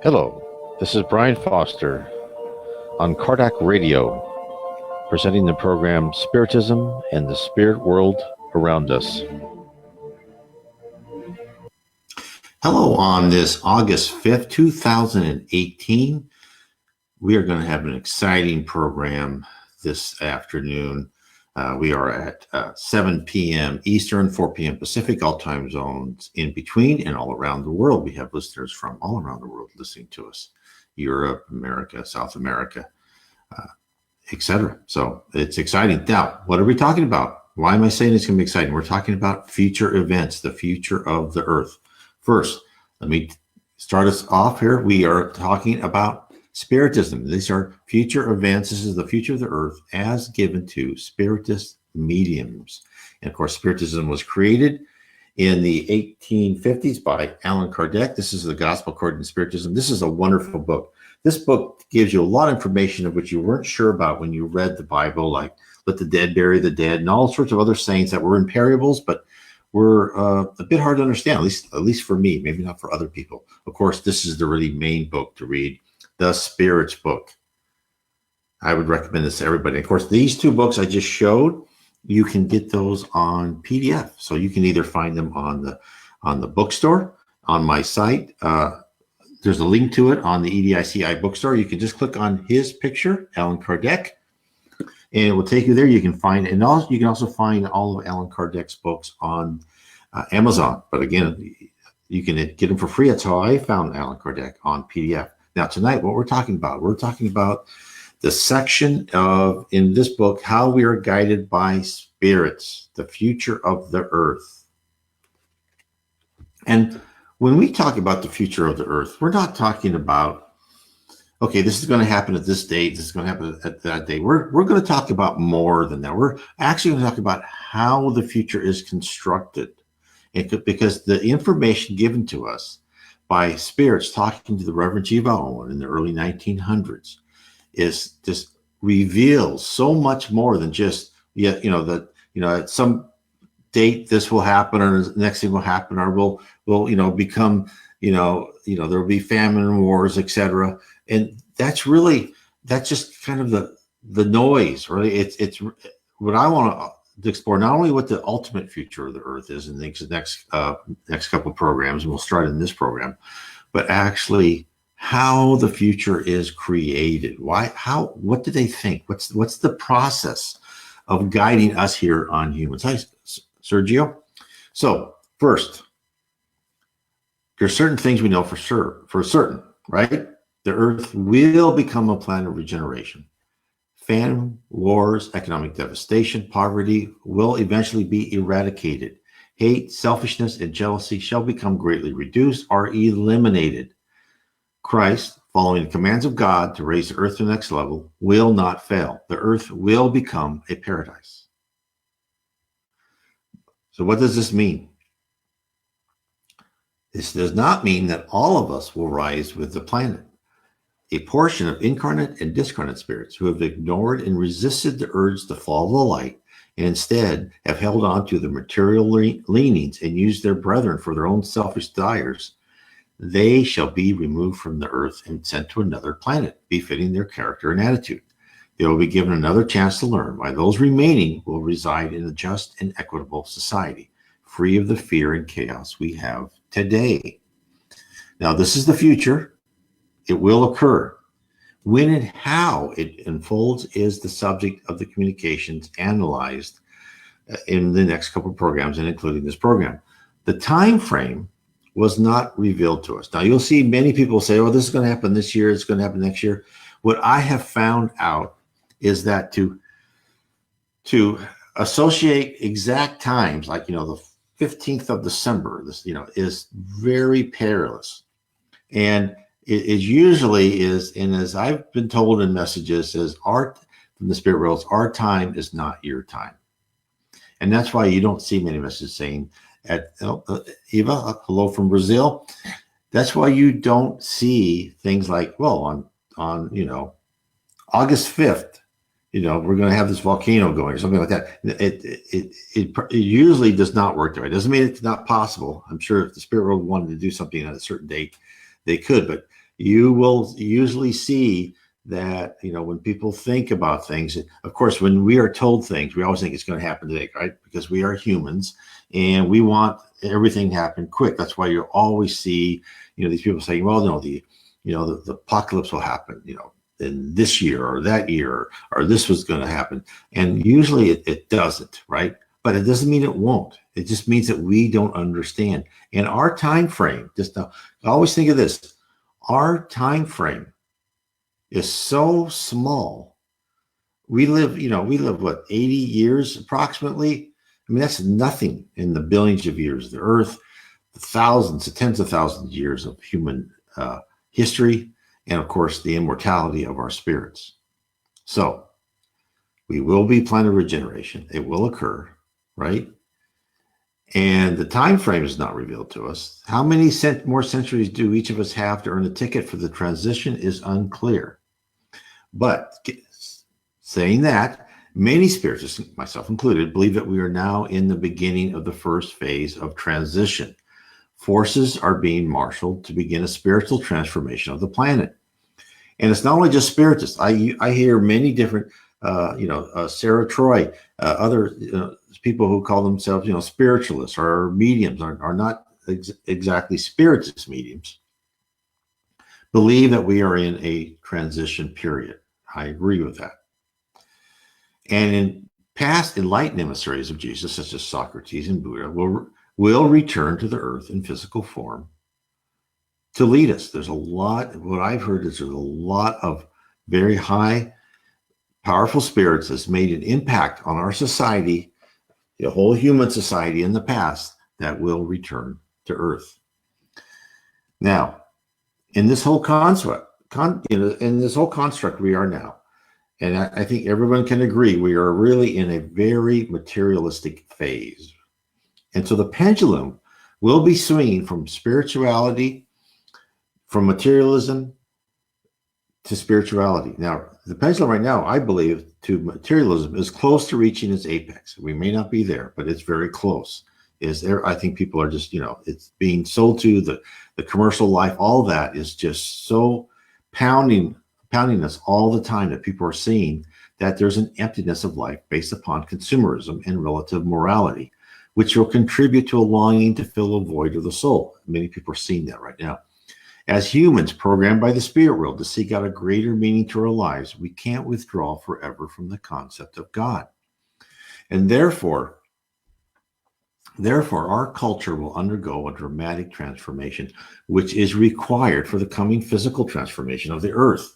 Hello, this is Brian Foster on Kardec Radio, presenting the program Spiritism and the Spirit World Around Us. Hello, on this August 5th, 2018, we are going to have an exciting program this afternoon. We are at 7 p.m. Eastern, 4 p.m. Pacific, all time zones in between and all around the world. We have listeners from all around the world listening to us, Europe, America, South America, etc. So it's exciting. Now, what are we talking about? Why am I saying it's going to be exciting? We're talking about future events, the future of the earth. First, let me start us off here. We are talking about Spiritism. These are future events. This is the future of the earth as given to Spiritist mediums. And of course, Spiritism was created in the 1850s by Allan Kardec. This is the Gospel According to Spiritism. This is a wonderful book. This book gives you a lot of information of which you weren't sure about when you read the Bible, like let the dead bury the dead and all sorts of other sayings that were in parables, but were a bit hard to understand, at least for me, maybe not for other people. Of course, this is the really main book to read, the Spirits book. I would recommend this to everybody. Of course, these two books I just showed, you can get those on PDF. So you can either find them on the bookstore, on my site. There's a link to it on the EDICI bookstore. You can just click on his picture, Allan Kardec, and it will take you there. You can find, and also you can also find all of Allan Kardec's books on Amazon. But again, you can get them for free. That's how I found Allan Kardec, on PDF. Now tonight, what we're talking about the section in this book, how we are guided by spirits, the future of the earth. And when we talk about the future of the earth, we're not talking about, okay, this is going to happen at this date, this is going to happen at that date. We're going to talk about more than that. We're actually going to talk about how the future is constructed. Because the information given to us by spirits talking to the Reverend Jiva Owen in the early 1900s is just reveals so much more than just, at some date this will happen, or the next thing will happen, or will become, there will be famine and wars, etc. And that's just kind of the noise, really. It's what I want to explore, not only what the ultimate future of the earth is in the next couple of programs, and we'll start in this program, but actually how the future is created. What do they think? What's the process of guiding us here on Humans? Hi, Sergio. So first, there's certain things we know for certain, right? The earth will become a planet of regeneration. Famine, wars, economic devastation, poverty will eventually be eradicated. Hate, selfishness, and jealousy shall become greatly reduced or eliminated. Christ, following the commands of God to raise the earth to the next level, will not fail. The earth will become a paradise. So what does this mean? This does not mean that all of us will rise with the planet. A portion of incarnate and discarnate spirits who have ignored and resisted the urge to follow the light and instead have held on to the material leanings and used their brethren for their own selfish desires, they shall be removed from the earth and sent to another planet, befitting their character and attitude. They will be given another chance to learn, while those remaining will reside in a just and equitable society, free of the fear and chaos we have today. Now, this is the future. It will occur. When and how it unfolds is the subject of the communications analyzed in the next couple of programs, and including this program. The time frame was not revealed to us. Now, you'll see many people say, oh, this is going to happen this year, it's going to happen next year. What I have found out is that to associate exact times, like, the 15th of December, this, is very perilous. And it usually is, and as I've been told in messages, is from the spirit worlds, our time is not your time. And that's why you don't see many messages saying, Eva, hello from Brazil. That's why you don't see things like, well, on August 5th, we're going to have this volcano going or something like that. It usually does not work that way. It doesn't mean it's not possible. I'm sure if the spirit world wanted to do something at a certain date, they could, but you will usually see that, when people think about things, of course, when we are told things, we always think it's going to happen today, right? Because we are humans and we want everything to happen quick. That's why you always see, these people saying, well, no, the apocalypse will happen, in this year or that year, or this was going to happen. And usually it doesn't, right? But it doesn't mean it won't. It just means that we don't understand. And our time frame, just now, I always think of this, our time frame is so small. We live what, 80 years approximately? I mean, that's nothing in the billions of years of the earth, the thousands, the tens of thousands of years of human history, and of course, the immortality of our spirits. So we will be planet regeneration. It will occur, right? And the time frame is not revealed to us. How many more centuries do each of us have to earn a ticket for the transition is unclear. But saying that, many spiritists, myself included, believe that we are now in the beginning of the first phase of transition. Forces are being marshaled to begin a spiritual transformation of the planet. And it's not only just spiritists. I hear many different, Sarah Troy, other people who call themselves, spiritualists or mediums, are not exactly spiritist mediums, believe that we are in a transition period. I agree with that. And in past enlightened emissaries of Jesus, such as Socrates and Buddha, will return to the earth in physical form to lead us. There's a lot, what I've heard is there's a lot of very high, powerful spirits that's made an impact on our society, the whole human society in the past, that will return to earth. Now, in this whole construct, we are now, and I think everyone can agree, we are really in a very materialistic phase. And so the pendulum will be swinging from spirituality, from materialism to spirituality. Now, the pendulum right now, I believe, to materialism is close to reaching its apex. We may not be there, but it's very close. I think people are just, it's being sold to the commercial life. All that is just so pounding us all the time that people are seeing that there's an emptiness of life based upon consumerism and relative morality, which will contribute to a longing to fill a void of the soul. Many people are seeing that right now. As humans programmed by the spirit world to seek out a greater meaning to our lives, we can't withdraw forever from the concept of God. And therefore, our culture will undergo a dramatic transformation, which is required for the coming physical transformation of the earth.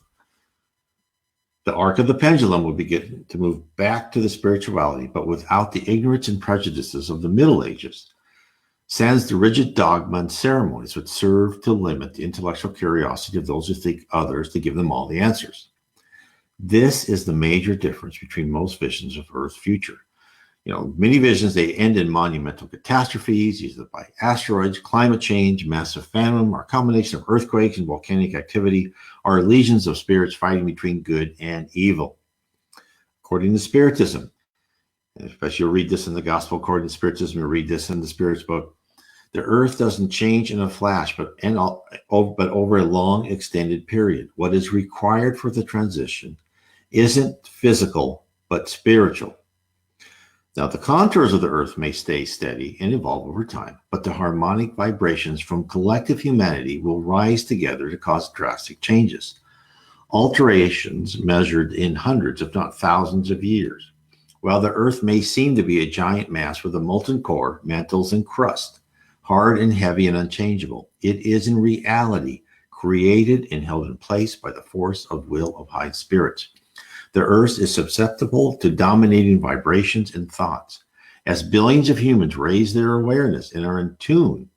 The arc of the pendulum will begin to move back to the spirituality, but without the ignorance and prejudices of the Middle Ages. Sans the rigid dogma and ceremonies which serve to limit the intellectual curiosity of those who think others to give them all the answers. This is the major difference between most visions of Earth's future. Many visions, they end in monumental catastrophes, either by asteroids, climate change, massive famine, or a combination of earthquakes and volcanic activity, or legions of spirits fighting between good and evil. According to Spiritism, and especially you'll read this in the Gospel according to Spiritism, you'll read this in the Spirit's book, the earth doesn't change in a flash, but over a long extended period. What is required for the transition isn't physical, but spiritual. Now, the contours of the earth may stay steady and evolve over time, but the harmonic vibrations from collective humanity will rise together to cause drastic changes. Alterations measured in hundreds, if not thousands of years. While the earth may seem to be a giant mass with a molten core, mantles, and crust, hard and heavy and unchangeable, it is in reality created and held in place by the force of will of high spirits. The earth is susceptible to dominating vibrations and thoughts. As billions of humans raise their awareness and are in tune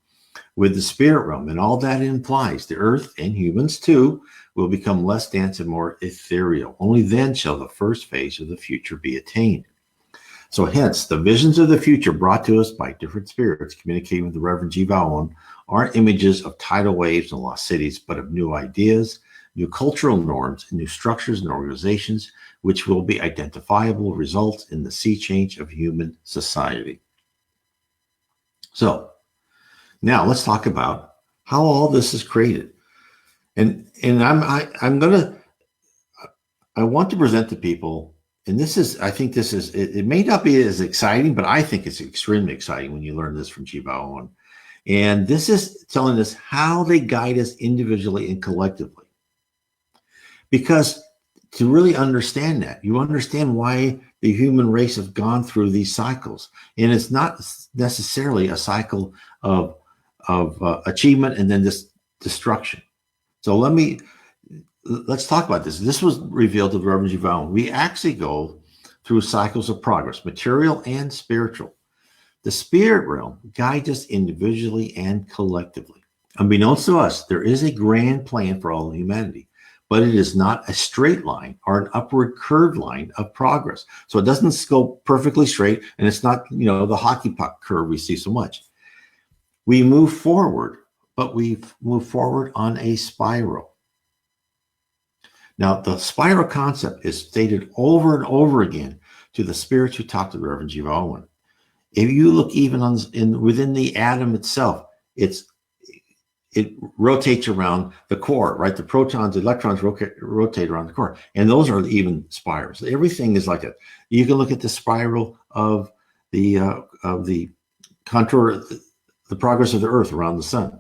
with the spirit realm and all that it implies, the earth, and humans too, will become less dense and more ethereal. Only then shall the first phase of the future be attained. So hence, the visions of the future brought to us by different spirits communicating with the Reverend G. Vaughn aren't images of tidal waves and lost cities, but of new ideas, new cultural norms, and new structures and organizations, which will be identifiable results in the sea change of human society. So now let's talk about how all this is created. And I want to present to people, and I think this is, it may not be as exciting, but I think it's extremely exciting when you learn this from Jiva Owen. And this is telling us how they guide us individually and collectively. Because to really understand that, you understand why the human race has gone through these cycles. And it's not necessarily a cycle of achievement and then this destruction. So let's talk about this. This was revealed to the Reverend Jiva Owen. We actually go through cycles of progress, material and spiritual. The spirit realm guides us individually and collectively. Unbeknownst to us, there is a grand plan for all of humanity, but it is not a straight line or an upward curved line of progress. So it doesn't go perfectly straight, and it's not, the hockey puck curve we see so much. We move forward, but we move forward on a spiral. Now, the spiral concept is stated over and over again to the spirits who talk to the Reverend Jiva Owen. If you look even within the atom itself, it rotates around the core, right? The protons, electrons rotate around the core, and those are even spirals. Everything is like it. You can look at the spiral of the contour, the progress of the Earth around the sun.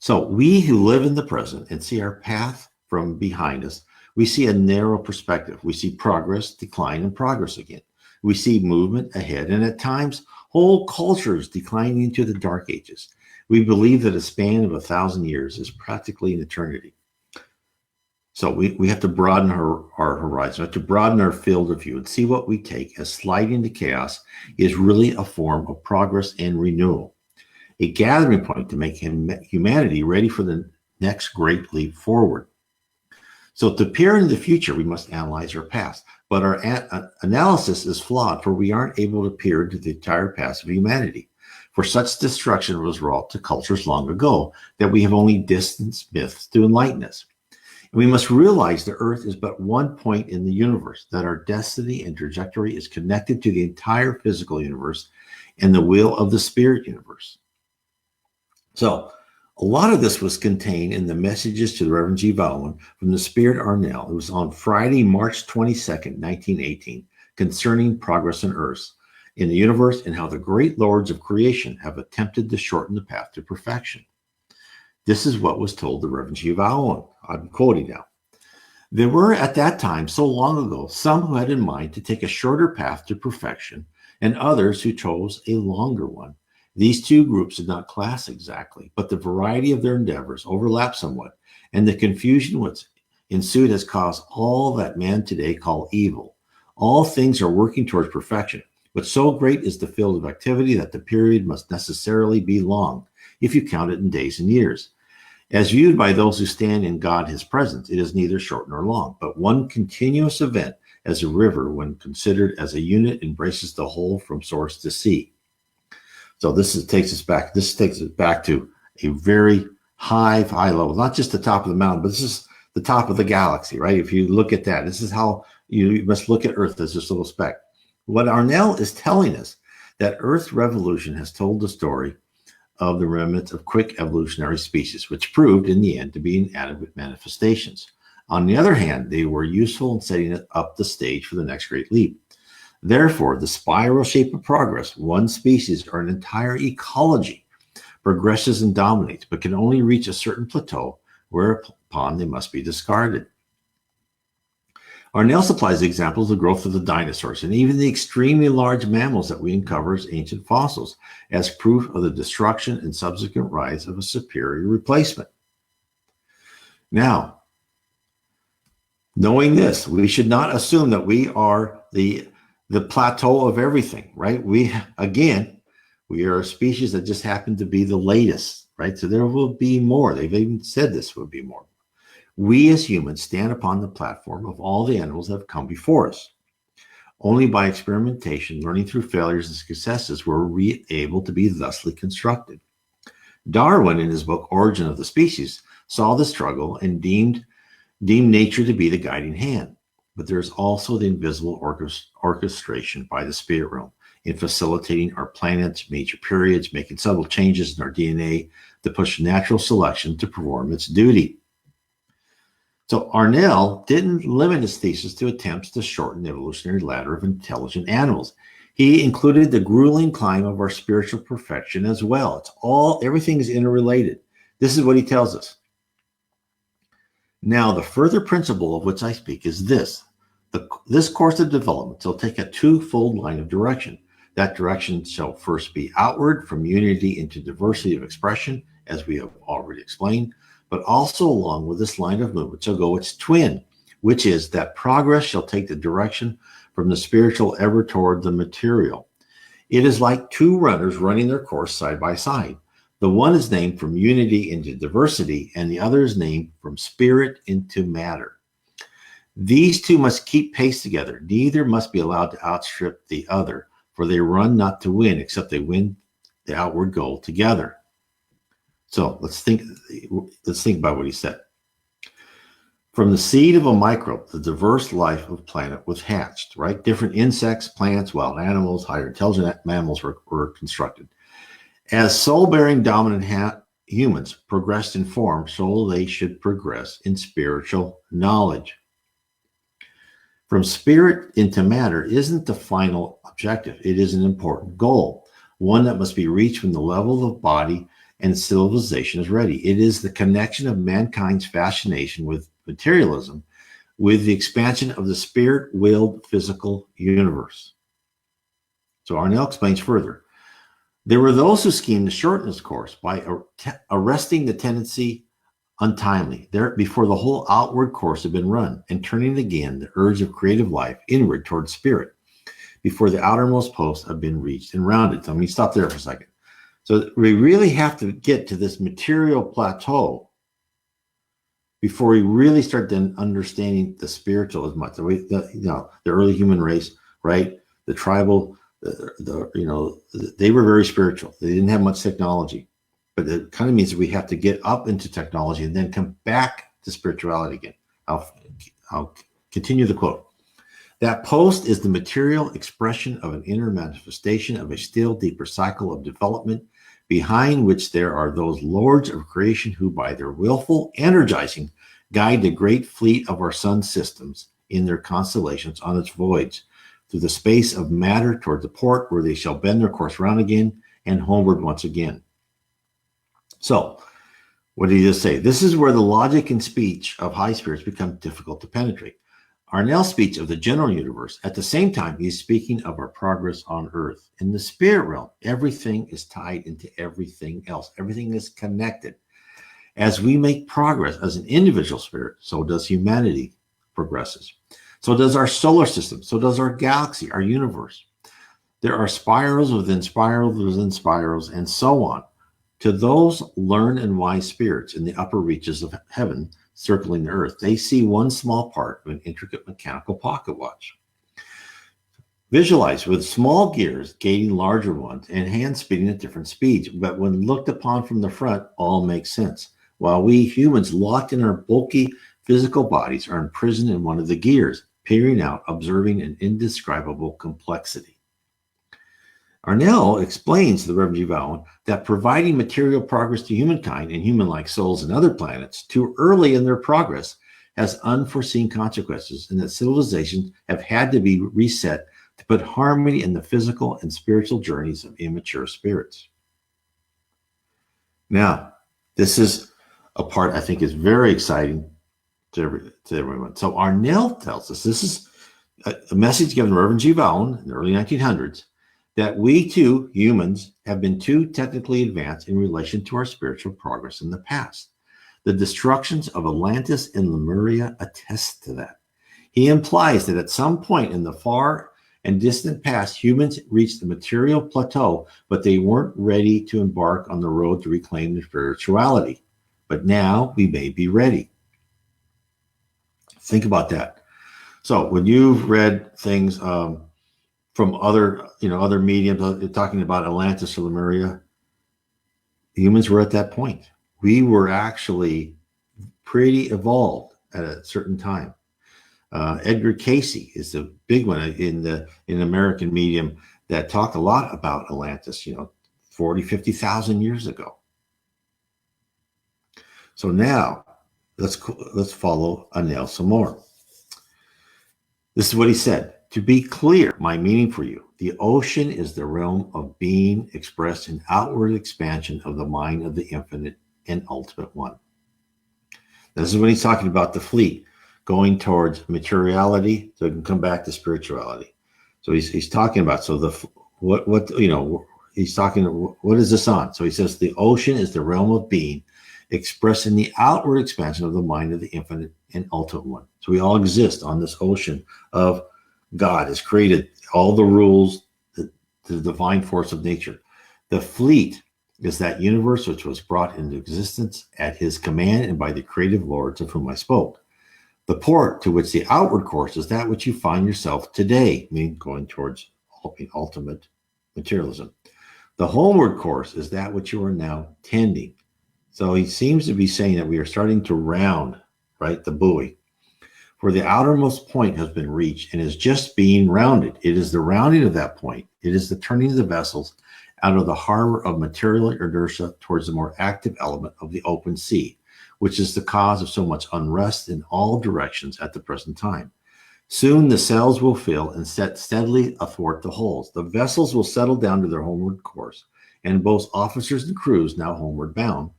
So we who live in the present and see our path from behind us, we see a narrow perspective. We see progress, decline, and progress again. We see movement ahead, and at times, whole cultures declining into the dark ages. We believe that a span of 1,000 years is practically an eternity. So we have to broaden our horizon, we have to broaden our field of view and see what we take as sliding into chaos is really a form of progress and renewal, a gathering point to make humanity ready for the next great leap forward. So to peer into the future, we must analyze our past. But our analysis is flawed, for we aren't able to peer into the entire past of humanity. For such destruction was wrought to cultures long ago that we have only distant myths to enlighten us. And we must realize the Earth is but one point in the universe, that our destiny and trajectory is connected to the entire physical universe and the will of the spirit universe. So a lot of this was contained in the messages to the Reverend Jiva Owen from the Spirit Arnell. It was on Friday, March 22nd, 1918, concerning progress on Earth, in the universe, and how the great lords of creation have attempted to shorten the path to perfection. This is what was told the Reverend Jiva Owen. I'm quoting now. There were at that time, so long ago, some who had in mind to take a shorter path to perfection, and others who chose a longer one. These two groups did not clash exactly, but the variety of their endeavors overlapped somewhat, and the confusion which ensued has caused all that man today call evil. All things are working towards perfection, but so great is the field of activity that the period must necessarily be long, if you count it in days and years. As viewed by those who stand in God, his presence, it is neither short nor long, but one continuous event, as a river, when considered as a unit, embraces the whole from source to sea. So this takes us back to a very high level, not just the top of the mountain, but this is the top of the galaxy, right? If you look at that, this is how you must look at Earth as this little speck. What Arnell is telling us, that Earth's revolution has told the story of the remnants of quick evolutionary species, which proved in the end to be inadequate manifestations. On the other hand, they were useful in setting up the stage for the next great leap. Therefore, the spiral shape of progress, one species or an entire ecology, progresses and dominates, but can only reach a certain plateau, whereupon they must be discarded. Arnell supplies examples of the growth of the dinosaurs and even the extremely large mammals that we uncover as ancient fossils, as proof of the destruction and subsequent rise of a superior replacement. Now, knowing this, we should not assume that we are the plateau of everything, right? We are a species that just happen to be the latest, right? So there will be more. They've even said this will be more. We as humans stand upon the platform of all the animals that have come before us. Only by experimentation, learning through failures and successes, were we able to be thusly constructed. Darwin, in his book Origin of the Species, saw the struggle and deemed nature to be the guiding hand. But there is also the invisible orchestration by the spirit realm in facilitating our planet's major periods, making subtle changes in our DNA to push natural selection to perform its duty. So Arnell didn't limit his thesis to attempts to shorten the evolutionary ladder of intelligent animals. He included the grueling climb of our spiritual perfection as well. Everything is interrelated. This is what he tells us. Now, the further principle of which I speak is this. This course of development shall take a twofold line of direction. That direction shall first be outward from unity into diversity of expression, as we have already explained, but also along with this line of movement shall go its twin, which is that progress shall take the direction from the spiritual ever toward the material. It is like two runners running their course side by side. The one is named from unity into diversity, and the other is named from spirit into matter. These two must keep pace together. Neither must be allowed to outstrip the other, for they run not to win, except they win the outward goal together. So let's think about what he said. From the seed of a microbe, the diverse life of planet was hatched, right? Different insects, plants, wild animals, higher intelligent mammals were constructed. As soul-bearing dominant humans progressed in form, so they should progress in spiritual knowledge. From spirit into matter isn't the final objective. It is an important goal, one that must be reached when the level of body and civilization is ready. It is the connection of mankind's fascination with materialism with the expansion of the spirit-willed physical universe. So Arnell explains further. There were those who schemed to shorten this course by arresting the tendency untimely, before the whole outward course had been run, and turning again the urge of creative life inward toward spirit, before the outermost posts have been reached and rounded. So let me stop there for a second. So we really have to get to this material plateau before we really start then understanding the spiritual as much. The early human race, right? The tribal, they were very spiritual. They didn't have much technology, but it kind of means that we have to get up into technology and then come back to spirituality again. I'll continue the quote. That post is the material expression of an inner manifestation of a still deeper cycle of development, behind which there are those lords of creation who, by their willful energizing, guide the great fleet of our sun systems in their constellations on its voyage through the space of matter toward the port where they shall bend their course round again and homeward once again. So, what did he just say? This is where the logic and speech of high spirits become difficult to penetrate. Arnell's speech of the general universe, at the same time, he's speaking of our progress on earth. In the spirit realm, everything is tied into everything else. Everything is connected. As we make progress as an individual spirit, so does humanity progresses. So does our solar system. So does our galaxy, our universe. There are spirals within spirals within spirals, and so on. To those learned and wise spirits in the upper reaches of heaven, circling the earth, they see one small part of an intricate mechanical pocket watch. Visualize with small gears gating larger ones and hands spinning at different speeds, but when looked upon from the front, all makes sense. While we humans locked in our bulky physical bodies are imprisoned in one of the gears, peering out, observing an indescribable complexity. Arnell explains to the Reverend G. Bowen that providing material progress to humankind and human-like souls in other planets too early in their progress has unforeseen consequences, and that civilizations have had to be reset to put harmony in the physical and spiritual journeys of immature spirits. Now, this is a part I think is very exciting to everyone. So Arnell tells us, this is a message given to Reverend G. Bowen in the early 1900s, that we too, humans, have been too technically advanced in relation to our spiritual progress in the past. The destructions of Atlantis and Lemuria attest to that. He implies that at some point in the far and distant past, humans reached the material plateau, but they weren't ready to embark on the road to reclaim their spirituality. But now we may be ready. Think about that. So when you've read things from other mediums talking about Atlantis or Lemuria, humans were at that point. We were actually pretty evolved at a certain time. Edgar Cayce is the big one in American medium that talked a lot about Atlantis, 40, 50,000 years ago. So now let's follow Anil some more. This is what he said. To be clear, my meaning for you, the ocean is the realm of being expressed in outward expansion of the mind of the infinite and ultimate one. This is when he's talking about the fleet going towards materiality, so it can come back to spirituality. So he's talking about, so he's talking, what is this on? So he says the ocean is the realm of being expressed in the outward expansion of the mind of the infinite and ultimate one. So we all exist on this ocean of God has created all the rules, the divine force of nature. The fleet is that universe which was brought into existence at his command and by the creative lords of whom I spoke. The port to which the outward course is that which you find yourself today, meaning going towards ultimate materialism. The homeward course is that which you are now tending. So he seems to be saying that we are starting to round, right, the buoy. For the outermost point has been reached and is just being rounded. It is the rounding of that point. It is the turning of the vessels out of the harbor of material inertia towards the more active element of the open sea, which is the cause of so much unrest in all directions at the present time. Soon the sails will fill and set steadily athwart the hulls. The vessels will settle down to their homeward course, and both officers and crews, now homeward bound,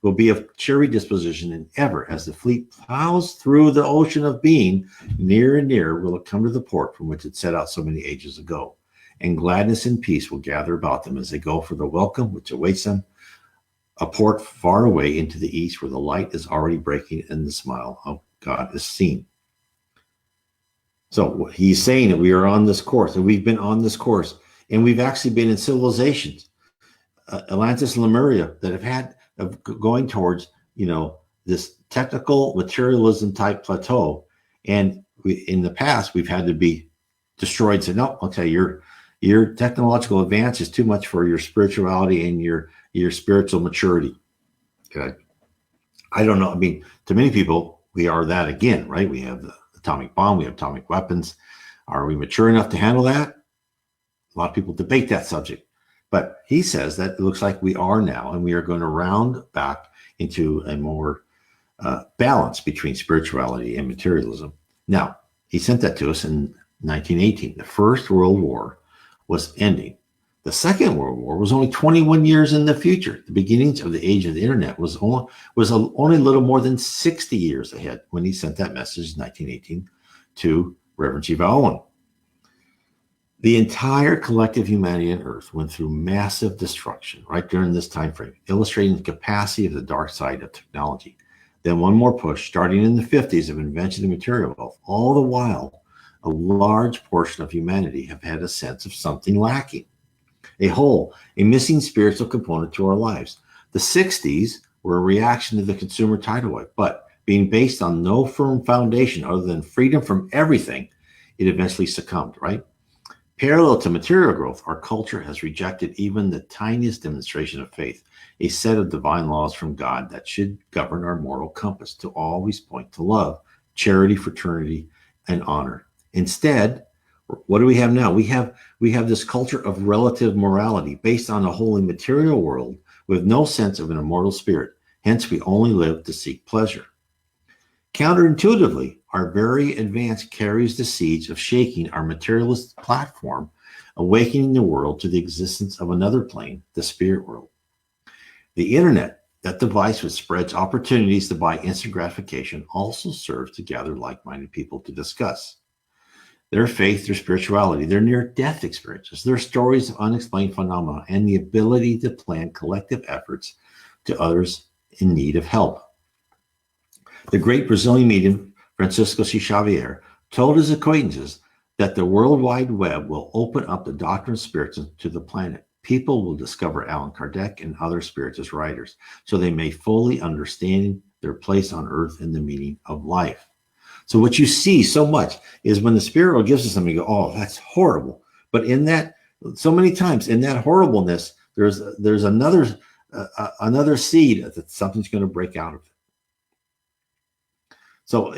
will be of cheery disposition, and ever as the fleet plows through the ocean of being, near and near will it come to the port from which it set out so many ages ago. And gladness and peace will gather about them as they go for the welcome which awaits them, a port far away into the east where the light is already breaking and the smile of God is seen. So he's saying that we are on this course, and we've been on this course, and we've actually been in civilizations, Atlantis and Lemuria, that have had of going towards, this technical materialism type plateau. And in the past, we've had to be destroyed. So no, okay, your technological advance is too much for your spirituality and your spiritual maturity. Okay. I don't know. I mean, to many people, we are that again, right? We have the atomic bomb, we have atomic weapons. Are we mature enough to handle that? A lot of people debate that subject. But he says that it looks like we are now, and we are going to round back into a more balance between spirituality and materialism. Now, he sent that to us in 1918. The First World War was ending. The Second World War was only 21 years in the future. The beginnings of the age of the internet was only a little more than 60 years ahead when he sent that message in 1918 to Reverend Shiva Owen. The entire collective humanity on Earth went through massive destruction right during this time frame, illustrating the capacity of the dark side of technology. Then one more push, starting in the 50s, of invention of material wealth. All the while, a large portion of humanity have had a sense of something lacking, a hole, a missing spiritual component to our lives. The 60s were a reaction to the consumer tidal wave, but being based on no firm foundation other than freedom from everything, it eventually succumbed, right? Parallel to material growth, our culture has rejected even the tiniest demonstration of faith, a set of divine laws from God that should govern our moral compass to always point to love, charity, fraternity, and honor. Instead, what do we have now? We have this culture of relative morality based on a wholly material world with no sense of an immortal spirit. Hence, we only live to seek pleasure. Counterintuitively, our very advance carries the seeds of shaking our materialist platform, awakening the world to the existence of another plane, the spirit world. The internet, that device which spreads opportunities to buy instant gratification, also serves to gather like-minded people to discuss their faith, their spirituality, their near-death experiences, their stories of unexplained phenomena, and the ability to plan collective efforts to others in need of help. The great Brazilian medium, Francisco C. Xavier, told his acquaintances that the World Wide Web will open up the doctrine of spiritism to the planet. People will discover Allan Kardec and other spiritist writers, so they may fully understand their place on earth and the meaning of life. So what you see so much is when the spirit world gives us something, you go, oh, that's horrible. But in that, so many times in that horribleness, there's another seed that something's going to break out of it. So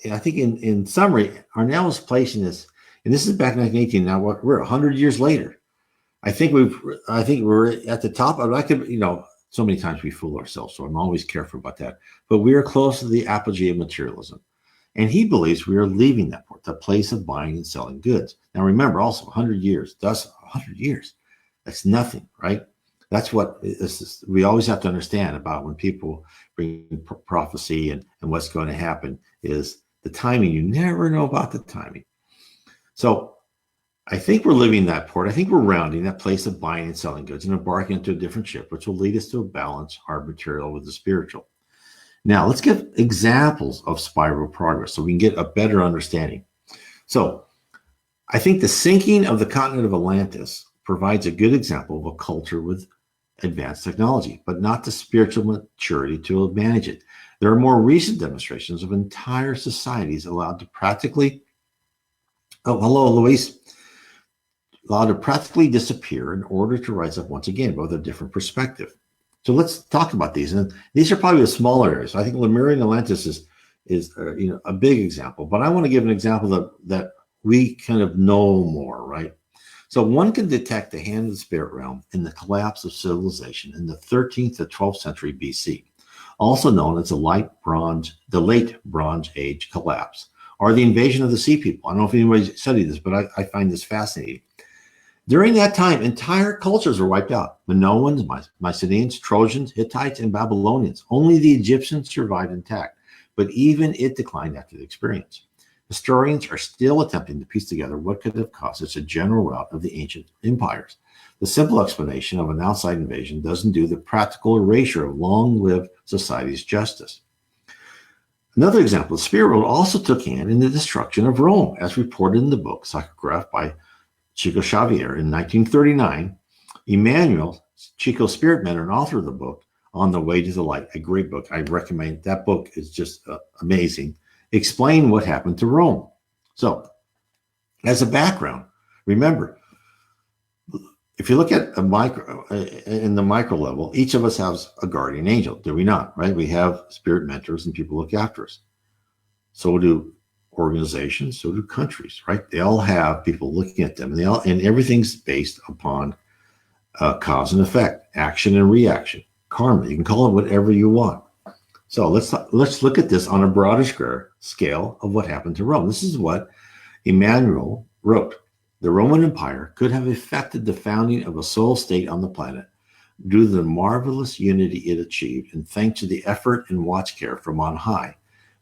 I think in summary, Arnell's place in this, and this is back in 1918. Now we're 100 years later. I think we're at the top. I could, So many times we fool ourselves, so I'm always careful about that. But we are close to the apogee of materialism. And he believes we are leaving that port, the place of buying and selling goods. Now, remember also 100 years, that's 100 years. That's nothing, right? That's what we always have to understand about when people bring prophecy and what's going to happen is the timing. You never know about the timing. So I think we're leaving that port. I think we're rounding that place of buying and selling goods and embarking into a different ship, which will lead us to balance our material with the spiritual. Now, let's give examples of spiral progress so we can get a better understanding. So I think the sinking of the continent of Atlantis provides a good example of a culture with advanced technology, but not the spiritual maturity to manage it. There are more recent demonstrations of entire societies allowed to practically, allowed to practically disappear in order to rise up once again with a different perspective. So let's talk about these. And these are probably the smaller areas. I think Lemurian Atlantis is a big example, but I want to give an example that we kind of know more, right? So one can detect the hand of the spirit realm in the collapse of civilization in the 13th to 12th century BC, also known as the late Bronze Age collapse, or the invasion of the Sea People. I don't know if anybody studied this, but I find this fascinating. During that time, entire cultures were wiped out. Minoans, Mycenaeans, Trojans, Hittites, and Babylonians. Only the Egyptians survived intact, but even it declined after the experience. Historians are still attempting to piece together what could have caused such a general rout of the ancient empires. The simple explanation of an outside invasion doesn't do the practical erasure of long-lived societies justice. Another example, the spirit world also took hand in the destruction of Rome, as reported in the book Psychograph by Chico Xavier in 1939. Emmanuel, Chico's spirit mentor and author of the book, On the Way to the Light, a great book. I recommend that book. Is just amazing. Explain what happened to Rome. So, as a background, remember, if you look at in the micro level, each of us has a guardian angel, do we not? Right? We have spirit mentors and people look after us. So do organizations, so do countries, right? They all have people looking at them, and everything's based upon cause and effect, action and reaction, karma. You can call it whatever you want. So let's look at this on a broader scale of what happened to Rome. This is what Emmanuel wrote. The Roman Empire could have effected the founding of a soul state on the planet due to the marvelous unity it achieved and thanks to the effort and watch care from on high.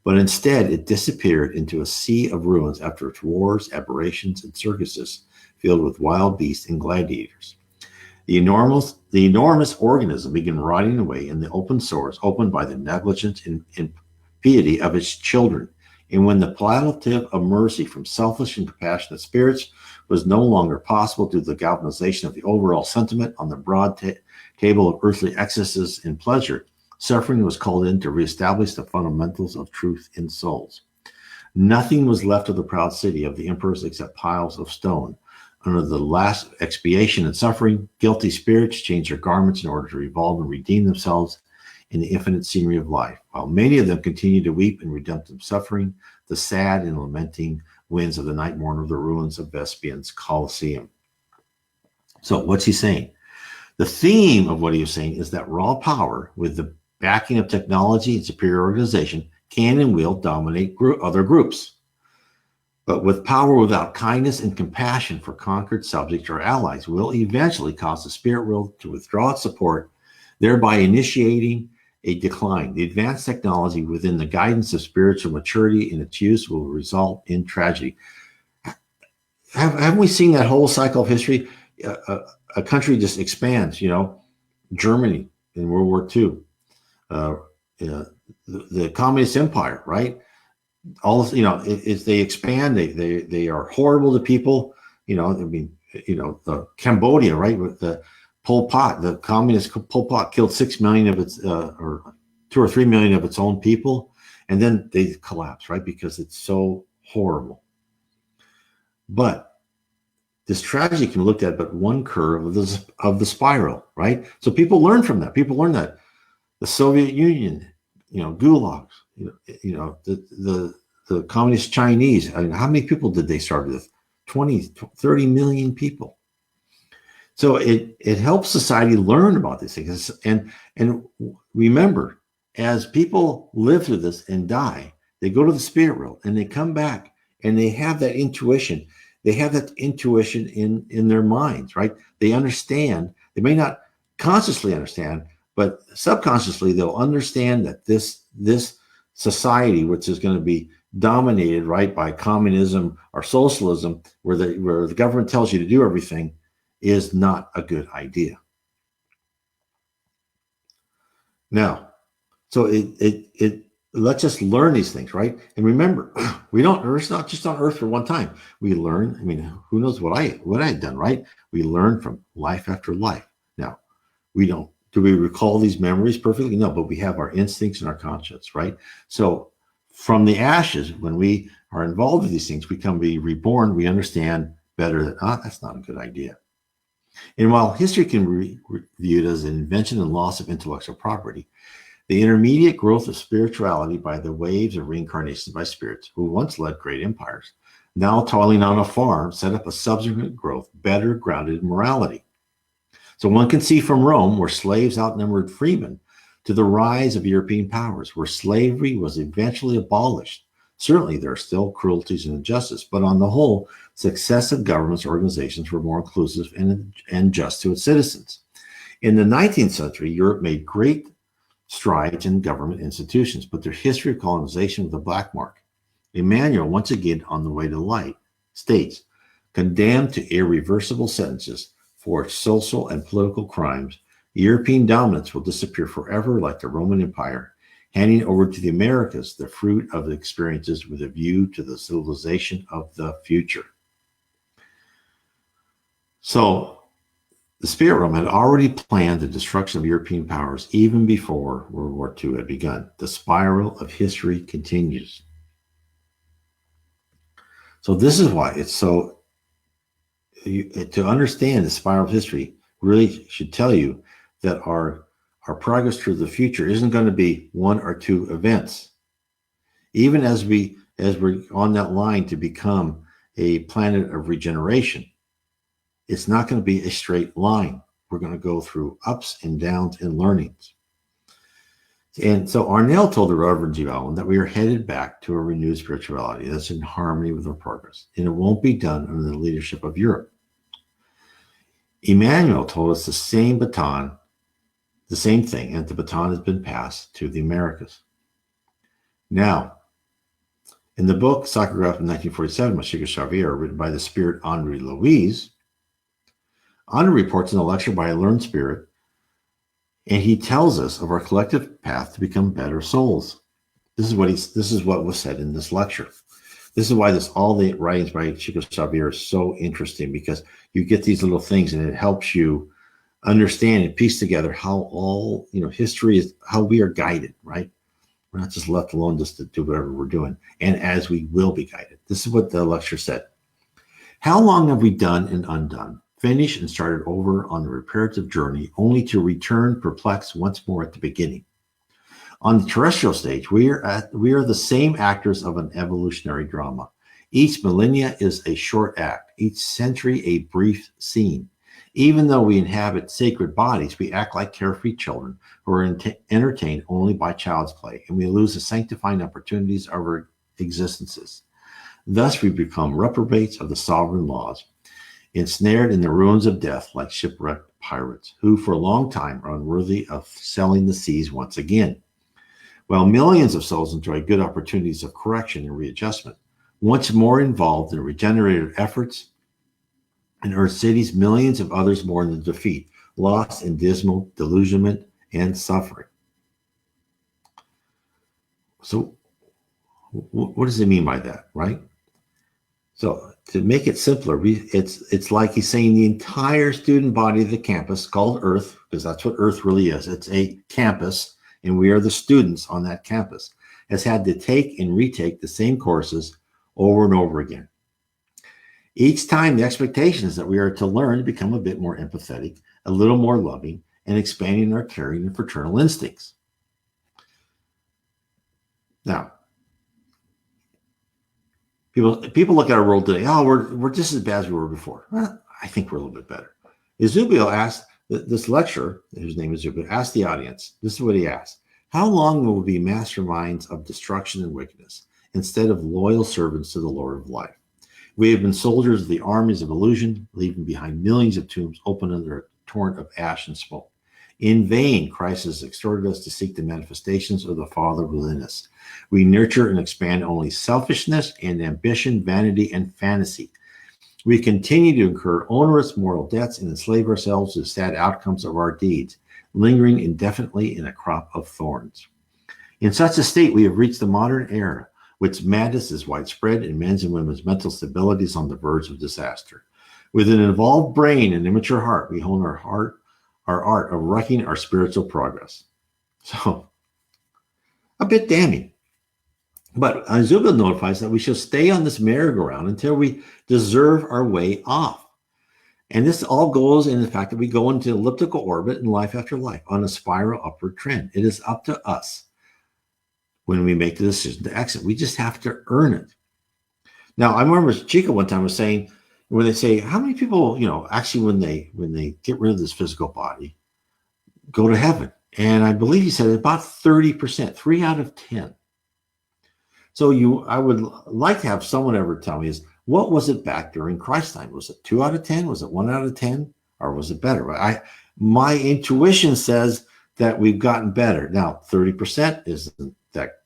But instead, it disappeared into a sea of ruins after its wars, aberrations, and circuses filled with wild beasts and gladiators. The enormous organism began rotting away in the open sores opened by the negligence and impiety of its children. And when the palliative of mercy from selfish and compassionate spirits was no longer possible due to the galvanization of the overall sentiment on the broad table of earthly excesses and pleasure, suffering was called in to reestablish the fundamentals of truth in souls. Nothing was left of the proud city of the emperors except piles of stone. Under the last expiation and suffering, guilty spirits changed their garments in order to revolve and redeem themselves in the infinite scenery of life. While many of them continue to weep in redemptive suffering, the sad and lamenting winds of the night mourn over the ruins of Vespasian's Colosseum. So what's he saying? The theme of what he was saying is that raw power, with the backing of technology and superior organization, can and will dominate other groups. But with power without kindness and compassion for conquered subjects or allies will eventually cause the spirit world to withdraw its support, thereby initiating a decline. The advanced technology within the guidance of spiritual maturity in its use will result in tragedy. Haven't we seen that whole cycle of history? A country just expands, Germany in World War II, the communist empire, right? All this, as they expand, they are horrible to people. Cambodia, right? With the Pol Pot, the communist Pol Pot killed 6 million of its, or 2 or 3 million of its own people, and then they collapse, right? Because it's so horrible. But this tragedy can be looked at but one curve of the spiral, right? So people learn from that. People learn that the Soviet Union, gulags, the communist Chinese. I mean, how many people did they start with? 20, 30 million people. So it helps society learn about these things. And remember, as people live through this and die, they go to the spirit world and they come back and they have that intuition. They have that intuition in their minds, right? They understand. They may not consciously understand, but subconsciously they'll understand that this society, which is going to be dominated, right, by communism or socialism, where the government tells you to do everything, is not a good idea. Now, so it let's just learn these things, right? And remember, it's not just on Earth for one time. We learn. I mean, who knows what I had done, right? We learn from life after life. Now, we don't. Do we recall these memories perfectly? No, but we have our instincts and our conscience, right? So from the ashes, when we are involved with these things, we can be reborn. We understand better that that's not a good idea. And while history can be viewed as an invention and loss of intellectual property, the intermediate growth of spirituality by the waves of reincarnation by spirits who once led great empires, now toiling on a farm, set up a subsequent growth better grounded in morality. So one can see from Rome, where slaves outnumbered freemen, to the rise of European powers, where slavery was eventually abolished. Certainly, there are still cruelties and injustice, but on the whole, successive governments and organizations were more inclusive and just to its citizens. In the 19th century, Europe made great strides in government institutions, but their history of colonization was a black mark. Emmanuel, once again on the way to light, states, condemned to irreversible sentences for social and political crimes, European dominance will disappear forever like the Roman Empire, handing over to the Americas the fruit of the experiences with a view to the civilization of the future. So the spirit realm had already planned the destruction of European powers even before World War II had begun. The spiral of history continues. So this is why it's so, to understand the spiral of history really should tell you that our progress through the future isn't going to be one or two events. Even as we're on that line to become a planet of regeneration, it's not going to be a straight line. We're going to go through ups and downs and learnings. And so Arnell told the Reverend G. Allen that we are headed back to a renewed spirituality that's in harmony with our progress, and it won't be done under the leadership of Europe. Emmanuel told us the same thing, and the baton has been passed to the Americas. Now, in the book Psychograph in 1947 by Chico Xavier, written by the spirit Henri Louise, Henri reports in a lecture by a learned spirit, and he tells us of our collective path to become better souls. This is what was said in this lecture. This is why all the writings by Chico Xavier is so interesting, because you get these little things and it helps you understand and piece together how all, history is, how we are guided, right? We're not just left alone just to do whatever we're doing. And as we will be guided. This is what the lecture said. How long have we done and undone, finished and started over on the reparative journey, only to return perplexed once more at the beginning? On the terrestrial stage, we are the same actors of an evolutionary drama. Each millennia is a short act, each century a brief scene. Even though we inhabit sacred bodies, we act like carefree children who are entertained only by child's play, and we lose the sanctifying opportunities of our existences. Thus, we become reprobates of the sovereign laws, ensnared in the ruins of death like shipwrecked pirates, who for a long time are unworthy of sailing the seas once again. While millions of souls enjoy good opportunities of correction and readjustment, once more involved in regenerative efforts, in Earth cities, millions of others mourn the defeat, lost in dismal delusionment and suffering. So what does it mean by that, right? So to make it simpler, it's like he's saying the entire student body of the campus, called Earth, because that's what Earth really is. It's a campus, and we are the students on that campus, has had to take and retake the same courses over and over again. Each time, the expectation is that we are to learn to become a bit more empathetic, a little more loving, and expanding our caring and fraternal instincts. Now, people look at our world today, oh, we're just as bad as we were before. Well, I think we're a little bit better. Eusebio asked, this lecturer, whose name is Eusebio, asked the audience, this is what he asked: how long will we be masterminds of destruction and wickedness instead of loyal servants to the Lord of life? We have been soldiers of the armies of illusion, leaving behind millions of tombs open under a torrent of ash and smoke. In vain, Christ has exhorted us to seek the manifestations of the Father within us. We nurture and expand only selfishness and ambition, vanity, and fantasy. We continue to incur onerous moral debts and enslave ourselves to the sad outcomes of our deeds, lingering indefinitely in a crop of thorns. In such a state, we have reached the modern era, which madness is widespread and men's and women's mental stability is on the verge of disaster. With an involved brain and immature heart, we hone our art of wrecking our spiritual progress. So, a bit damning. But Eusebio notifies that we shall stay on this merry-go-round until we deserve our way off. And this all goes in the fact that we go into elliptical orbit in life after life on a spiral upward trend. It is up to us when we make the decision to exit. We just have to earn it. Now, I remember Chico one time was saying, when they say, how many people, actually when they get rid of this physical body, go to heaven? And I believe he said about 30%, 3 out of 10. So I would like to have someone ever tell me is, what was it back during Christ's time? Was it 2 out of 10? Was it 1 out of 10? Or was it better? My intuition says that we've gotten better. Now, 30% isn't that,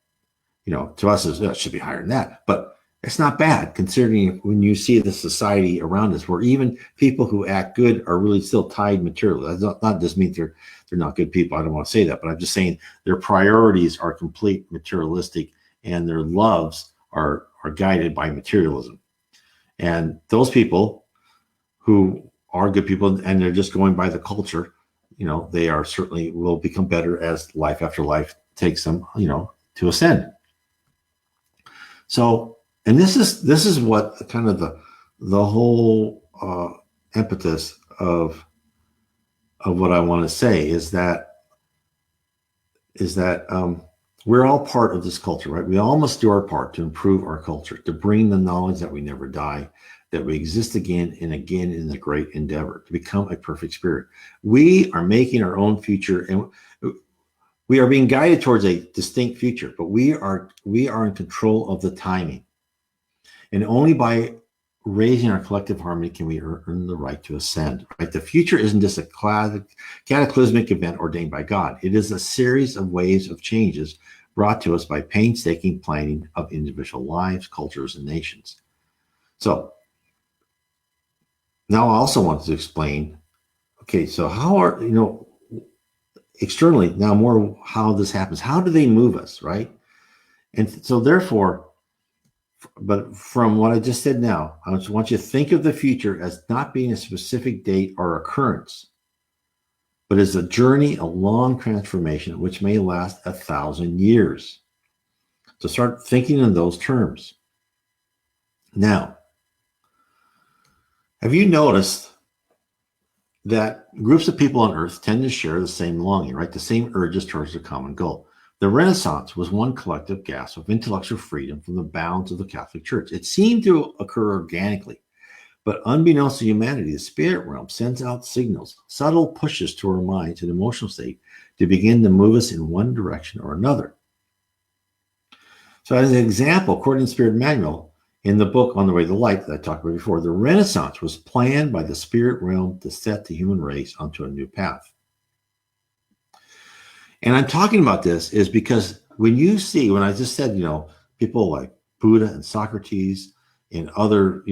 to us, it should be higher than that. But it's not bad considering when you see the society around us where even people who act good are really still tied materially. That does not just mean they're not good people. I don't want to say that, but I'm just saying their priorities are complete materialistic and their loves are guided by materialism. And those people who are good people and they're just going by the culture, they are certainly will become better as life after life takes them, to ascend. So, and this is what kind of the whole impetus of what I want to say is that we're all part of this culture, right? We all must do our part to improve our culture, to bring the knowledge that we never die, that we exist again and again in the great endeavor to become a perfect spirit. We are making our own future, and we are being guided towards a distinct future, but we are in control of the timing. And only by raising our collective harmony can we earn the right to ascend. Right? The future isn't just a cataclysmic event ordained by God. It is a series of waves of changes brought to us by painstaking planning of individual lives, cultures, and nations. So now I also want to explain, okay, so how are, externally now more how this happens. How do they move us, right? And so therefore, but from what I just said now, I just want you to think of the future as not being a specific date or occurrence, but as a journey, a long transformation, which may last 1,000 years. So start thinking in those terms. Now, have you noticed that groups of people on Earth tend to share the same longing, right? The same urges towards a common goal. The Renaissance was one collective gasp of intellectual freedom from the bounds of the Catholic Church. It seemed to occur organically, but unbeknownst to humanity, the spirit realm sends out signals, subtle pushes to our minds and emotional state to begin to move us in one direction or another. So as an example, according to Spirit Manual, in the book On the Way to Light that I talked about before, the Renaissance was planned by the spirit realm to set the human race onto a new path. And I'm talking about this is because when I just said, people like Buddha and Socrates and other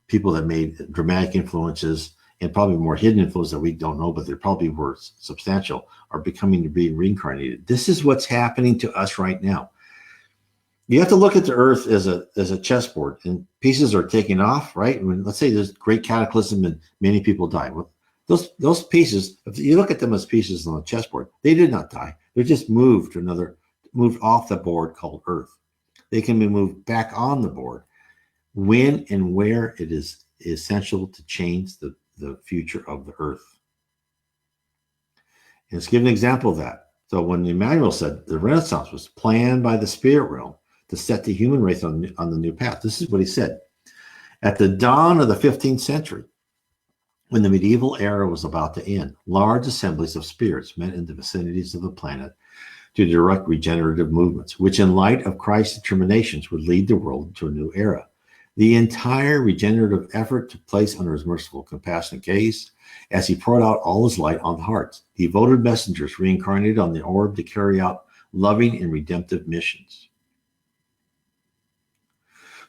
people that made dramatic influences and probably more hidden influences that we don't know, but they probably were substantial, are being reincarnated. This is what's happening to us right now. You have to look at the earth as a chessboard, and pieces are taking off, right? Let's say there's a great cataclysm and many people die. Well, those pieces, if you look at them as pieces on a chessboard, they did not die. They're just moved off the board called Earth. They can be moved back on the board when and where it is essential to change the future of the Earth. And let's give an example of that. So when Emmanuel said the Renaissance was planned by the spirit realm to set the human race on the new path, this is what he said. At the dawn of the 15th century, When the medieval era was about to end, large assemblies of spirits met in the vicinities of the planet to direct regenerative movements, which in light of Christ's determinations would lead the world to a new era. The entire regenerative effort took place under his merciful, compassionate gaze as he poured out all his light on the hearts. Devoted messengers reincarnated on the orb to carry out loving and redemptive missions.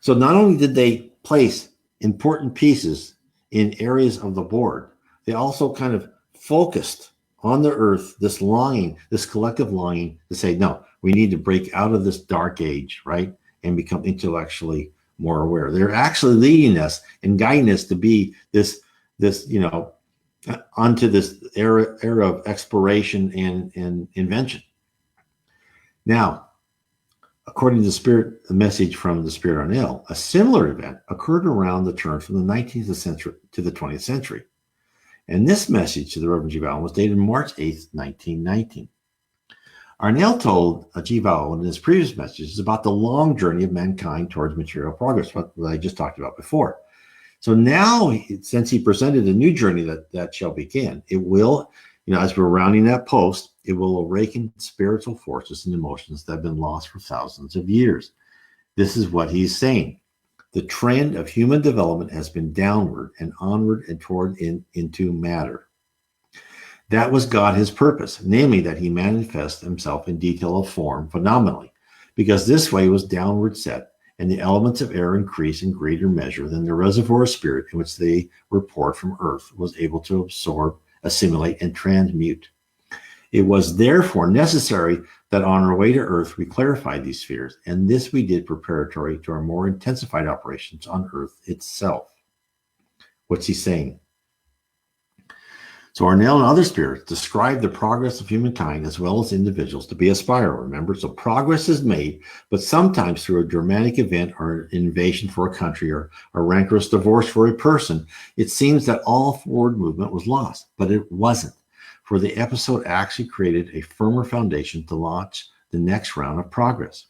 So not only did they place important pieces in areas of the board, they also kind of focused on the earth this longing, this collective longing to say, no, we need to break out of this dark age, right? And become intellectually more aware. They're actually leading us and guiding us to be this onto this era of exploration and invention. Now, according to the message from the Spirit Arnel, a similar event occurred around the turn from the 19th century to the 20th century. And this message to the Reverend Jivaon was dated March 8th, 1919. Arnel told Jivaon in his previous messages about the long journey of mankind towards material progress, what I just talked about before. So now, since he presented a new journey that shall begin, it will, as we're rounding that post, it will awaken spiritual forces and emotions that have been lost for thousands of years. This is what he's saying. The trend of human development has been downward and onward and toward into matter. That was God, his purpose, namely that he manifest himself in detail of form phenomenally, because this way was downward set, and the elements of air increase in greater measure than the reservoir of spirit in which they were poured from earth was able to absorb, assimilate, and transmute. It was therefore necessary that on our way to earth we clarified these spheres, and this we did preparatory to our more intensified operations on earth itself. What's he saying? So Arnel and other spirits describe the progress of humankind as well as individuals to be a spiral, remember? So progress is made, but sometimes through a dramatic event or an invasion for a country or a rancorous divorce for a person, it seems that all forward movement was lost, but it wasn't. For the episode actually created a firmer foundation to launch the next round of progress.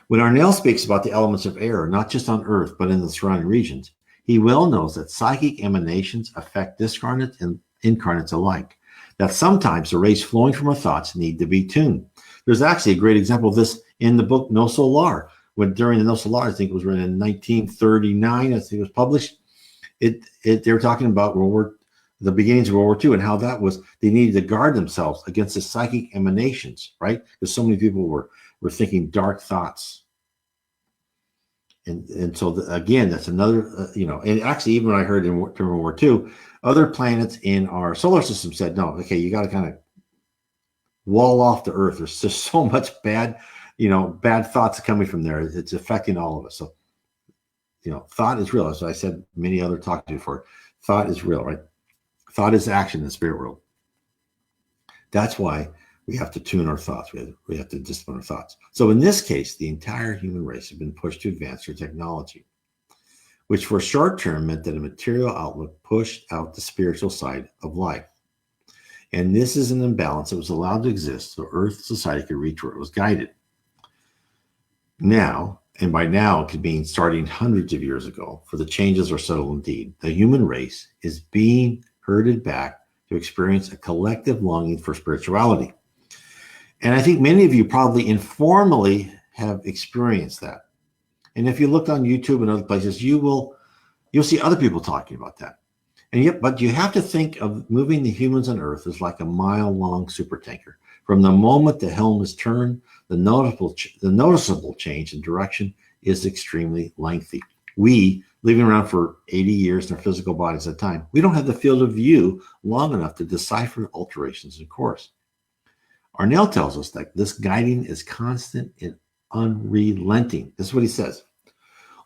When Arnel speaks about the elements of air, not just on Earth, but in the surrounding regions, he well knows that psychic emanations affect discarnates and incarnates alike, that sometimes the rays flowing from our thoughts need to be tuned. There's actually a great example of this in the book No Solar, when during the No Solar, I think it was written in 1939, I think it was published, they were talking about the beginnings of World War II and how that was, they needed to guard themselves against the psychic emanations, right? Because so many people were thinking dark thoughts. And so, again, that's another, and actually, even when I heard during World War II, other planets in our solar system said, no, okay, you got to kind of wall off the Earth. There's just so much bad thoughts coming from there. It's affecting all of us. So, thought is real. As I said, many other talks before, thought is real, right? Thought is action in the spirit world. That's why we have to tune our thoughts. We have to discipline our thoughts. So in this case, the entire human race has been pushed to advance their technology, which for a short term meant that a material outlook pushed out the spiritual side of life. And this is an imbalance that was allowed to exist so Earth society could reach where it was guided. Now, and by now it could mean starting hundreds of years ago, for the changes are subtle indeed, the human race is being herded back to experience a collective longing for spirituality. And I think many of you probably informally have experienced that. And if you look on YouTube and other places, you'll see other people talking about that. And yet, but you have to think of moving the humans on Earth as like a mile-long supertanker. From the moment the helm is turned, the noticeable change in direction is extremely lengthy. We, living around for 80 years in our physical bodies at a time, we don't have the field of view long enough to decipher alterations in course. Arnel tells us that this guiding is constant and unrelenting. This is what he says.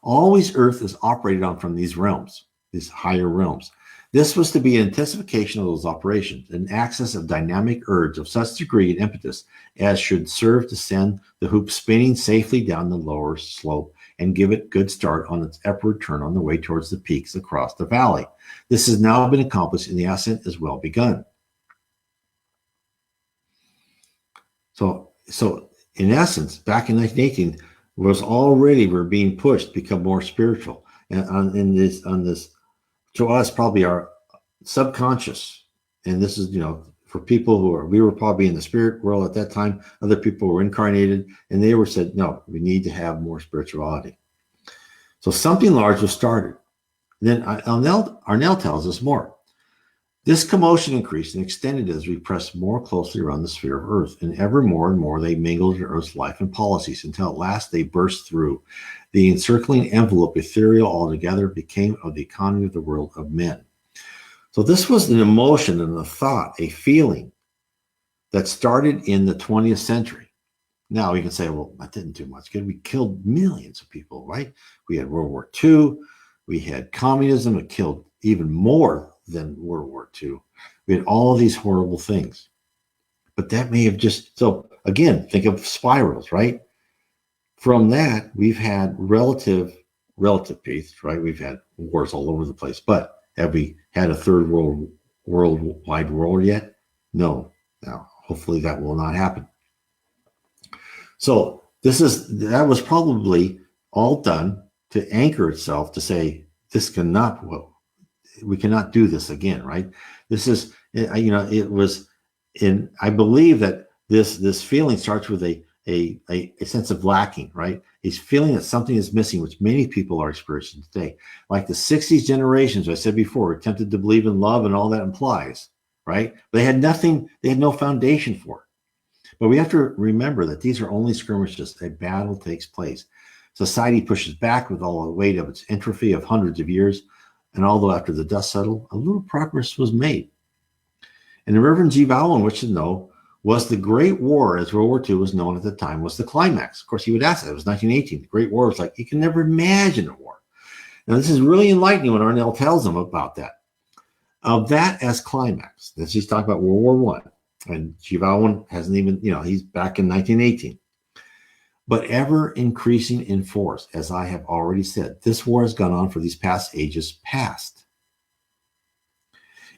Always Earth is operated on from these realms, these higher realms. This was to be an intensification of those operations, an axis of dynamic urge of such degree and impetus as should serve to send the hoop spinning safely down the lower slope and give it good start on its upward turn on the way towards the peaks across the valley. This has now been accomplished and the ascent is well begun. So in essence, back in 1918, we're being pushed to become more spiritual. And on this, to us, probably subconscious. And this is, for people we were probably in the spirit world at that time. Other people were incarnated, and they were said, no, we need to have more spirituality. So something large was started. Then Arnell tells us more. This commotion increased and extended as we pressed more closely around the sphere of Earth, and ever more and more they mingled in Earth's life and policies until at last they burst through. The encircling envelope, ethereal altogether, became of the economy of the world of men. So this was an emotion and a thought, a feeling that started in the 20th century. Now you can say, well, that didn't do much good. We killed millions of people, right? We had World War II. We had communism. It killed even more than World War II. We had all of these horrible things. But that may have just, so again, think of spirals, right? From that, we've had relative peace, right? We've had wars all over the place. But have we had a third worldwide war yet? No. Now, hopefully that will not happen. So that was probably all done to anchor itself to say, we cannot do this again, right? This is, it was I believe that this feeling starts with a sense of lacking, right? He's feeling that something is missing, which many people are experiencing today. Like the 60s generations, I said before, attempted to believe in love and all that implies, right? They had nothing, they had no foundation for it. But we have to remember that these are only skirmishes. A battle takes place. Society pushes back with all the weight of its entropy of hundreds of years. And although after the dust settled, a little progress was made. And the Reverend G. Bowen wished to know, was the Great War, as World War II was known at the time, was the climax? Of course, he would ask that. It was 1918. The Great War was like, you can never imagine a war. Now, this is really enlightening when Arnell tells them about that. Of that as climax. This he's talking about World War I. And G. Bowen hasn't even, he's back in 1918. But ever increasing in force, as I have already said, this war has gone on for these past ages past.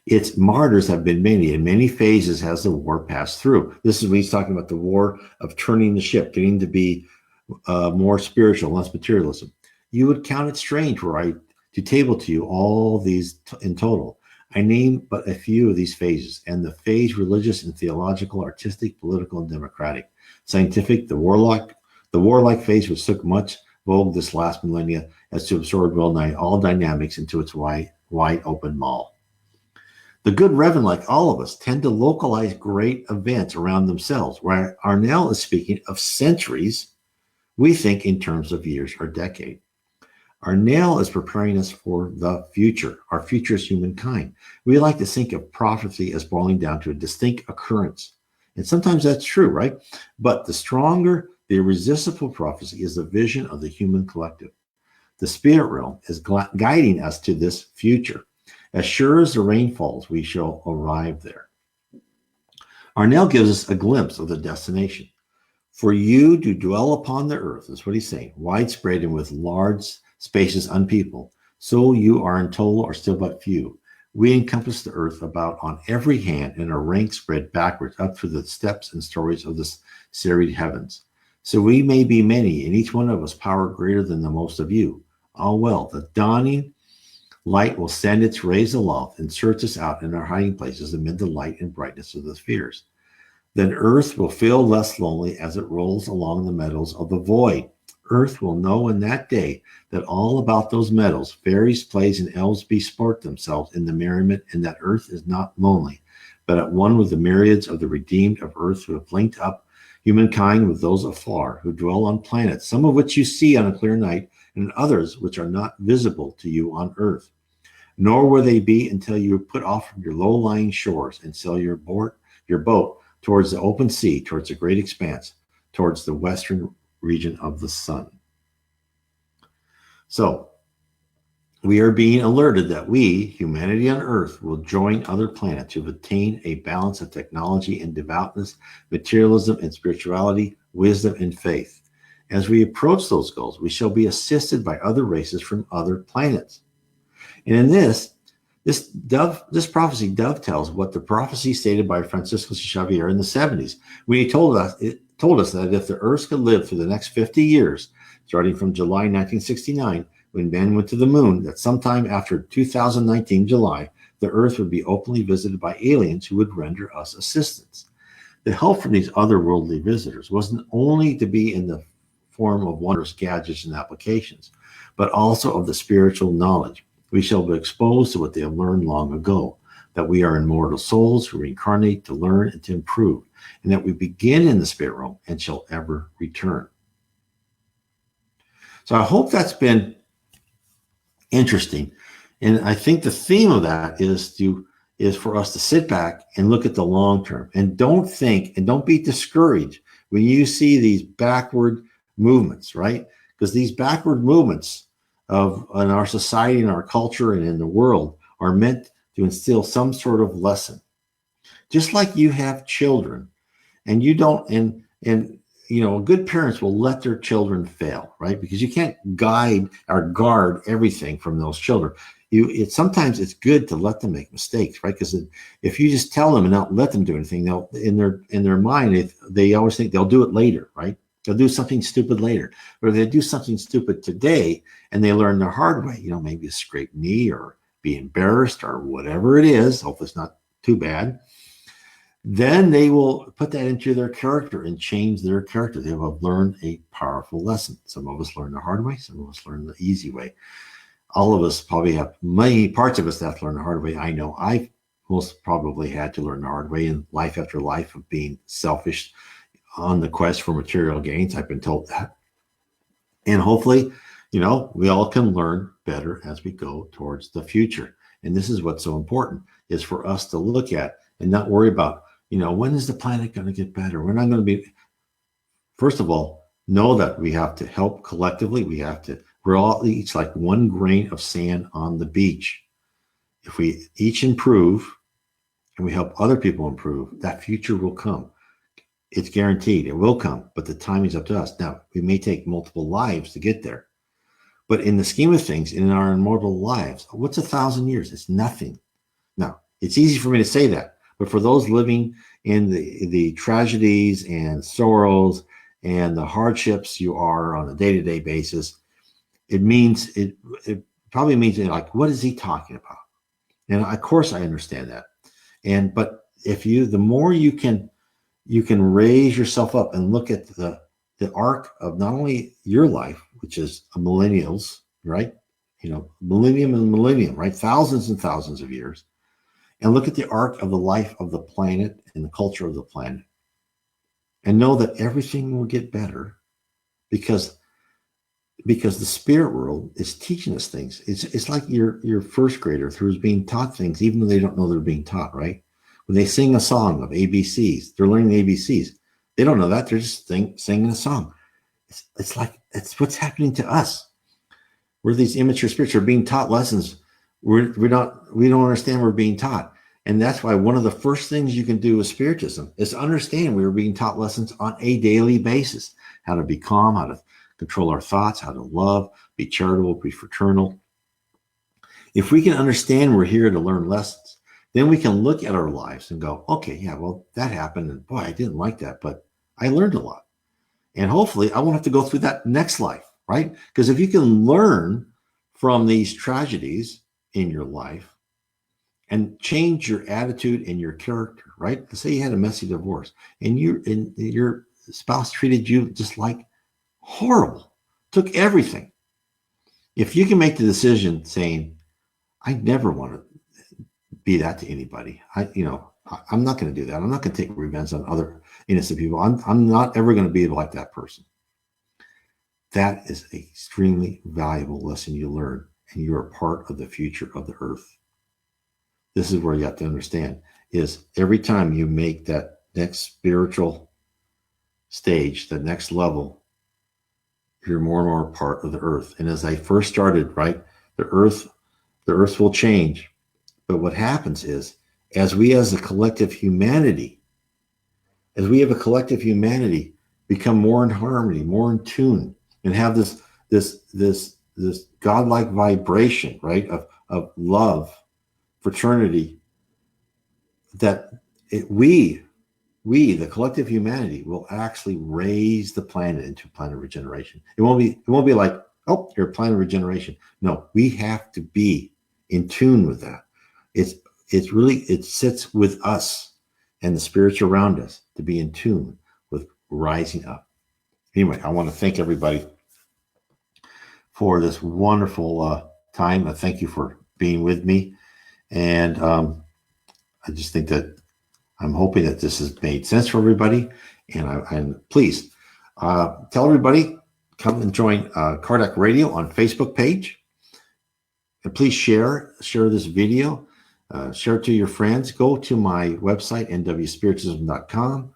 Its martyrs have been many, and many phases has the war passed through. This is when he's talking about the war of turning the ship, getting to be more spiritual, less materialism. You would count it strange were I to table to you all these in total. I name but a few of these phases, and the phase religious and theological, artistic, political, and democratic. Scientific, the warlike phase which took much vogue this last millennia as to absorb well nigh all dynamics into its wide open maw. The good Reverend, like all of us, tend to localize great events around themselves. Where Arnell is speaking of centuries, we think in terms of years or decade. Arnell is preparing us for the future. Our future is humankind. We like to think of prophecy as boiling down to a distinct occurrence. And sometimes that's true, right? But the stronger, the irresistible prophecy is the vision of the human collective. The spirit realm is guiding us to this future. As sure as the rain falls, we shall arrive there. Arnell gives us a glimpse of the destination. For you to dwell upon the earth, is what he's saying, widespread and with large spaces unpeopled, so you are in total or still but few. We encompass the earth about on every hand, and our ranks spread backwards up through the steps and stories of the serried heavens. So we may be many, and each one of us power greater than the most of you. Ah, well, the dawning light will send its rays aloft and search us out in our hiding places amid the light and brightness of the spheres. Then earth will feel less lonely as it rolls along the meadows of the void. Earth will know in that day that all about those meadows, fairies, plays, and elves besport themselves in the merriment, and that earth is not lonely, but at one with the myriads of the redeemed of earth who have linked up humankind with those afar, who dwell on planets, some of which you see on a clear night, and others which are not visible to you on earth. Nor will they be until you put off from your low-lying shores and sail your boat towards the open sea, towards the great expanse, towards the western region of the sun. So we are being alerted that we, humanity on earth, will join other planets to attain a balance of technology and devoutness, materialism and spirituality, wisdom and faith. As we approach those goals, we shall be assisted by other races from other planets. And in this prophecy dovetails what the prophecy stated by Francisco Xavier in the 70s, when he told us that if the Earth could live through the next 50 years, starting from July 1969, when men went to the moon, that sometime after 2019 July, the Earth would be openly visited by aliens who would render us assistance. The help from these otherworldly visitors wasn't only to be in the form of wondrous gadgets and applications, but also of the spiritual knowledge. We shall be exposed to what they have learned long ago, that we are immortal souls who reincarnate to learn and to improve, and that we begin in the spirit realm and shall ever return. So I hope that's been interesting. And I think the theme of that is for us to sit back and look at the long term, and don't think and don't be discouraged when you see these backward movements, right? Because these backward movements in our society, in our culture, and in the world are meant to instill some sort of lesson. Just like you have children, and you don't, and good parents will let their children fail, right? Because you can't guide or guard everything from those children. Sometimes it's good to let them make mistakes, right? Because if you just tell them and not let them do anything, they'll in their mind they always think they'll do it later, right? They'll do something stupid later, or they do something stupid today and they learn the hard way. Maybe a scraped knee or be embarrassed or whatever it is. Hopefully it's not too bad. Then they will put that into their character and change their character. They will have learned a powerful lesson. Some of us learn the hard way. Some of us learn the easy way. All of us probably have many parts of us that have to learn the hard way. I know I most probably had to learn the hard way in life after life of being selfish on the quest for material gains. I've been told that. And hopefully, we all can learn better as we go towards the future. And this is what's so important, is for us to look at and not worry about, when is the planet going to get better? We're not going to be, first of all, know that we have to help collectively. We're all each like one grain of sand on the beach. If we each improve and we help other people improve, that future will come. It's guaranteed. It will come, but the timing's up to us. Now, we may take multiple lives to get there, but in the scheme of things, in our immortal lives, what's 1,000 years? It's nothing. Now, it's easy for me to say that, but for those living in the tragedies and sorrows and the hardships you are on a day-to-day basis, it probably means like, what is he talking about? And of course I understand that. But the more you can raise yourself up and look at the arc of not only your life, which is a millennials, right? Millennium and millennium, right? Thousands and thousands of years. And look at the arc of the life of the planet and the culture of the planet. And know that everything will get better because the spirit world is teaching us things. It's like your first grader who's being taught things, even though they don't know they're being taught, right? When they sing a song of ABCs, they're learning the ABCs. They don't know that. They're just singing a song. It's what's happening to us. We're these immature spirits who are being taught lessons. We don't understand we're being taught. And that's why one of the first things you can do with Spiritism is understand we are being taught lessons on a daily basis. How to be calm, how to control our thoughts, how to love, be charitable, be fraternal. If we can understand we're here to learn lessons, then we can look at our lives and go, okay, yeah, well, that happened. And boy, I didn't like that, but I learned a lot. And hopefully I won't have to go through that next life, right? Because if you can learn from these tragedies in your life and change your attitude and your character, right? Let's say you had a messy divorce and your spouse treated you just like horrible, took everything. If you can make the decision saying, I never want to be that to anybody. I'm not going to do that. I'm not going to take revenge on other innocent people. I'm not ever going to be like that person. That is an extremely valuable lesson you learn, and you are part of the future of the earth. This is where you have to understand is every time you make that next spiritual stage, the next level, you're more and more part of the earth. And as I first started, right, the earth will change. But what happens is, as we as a collective humanity, become more in harmony, more in tune, and have this godlike vibration, right, of love, fraternity, that we, the collective humanity, will actually raise the planet into a planet of regeneration. It won't be like, oh, you're a planet of regeneration. No, we have to be in tune with that. it sits with us and the spirits around us to be in tune with rising up. Anyway, I want to thank everybody for this wonderful time. I thank you for being with me. And I just think that I'm hoping that this has made sense for everybody. And please tell everybody, come and join Kardec Radio on Facebook page. And please share this video. Share it to your friends. Go to my website, nwspiritism.com.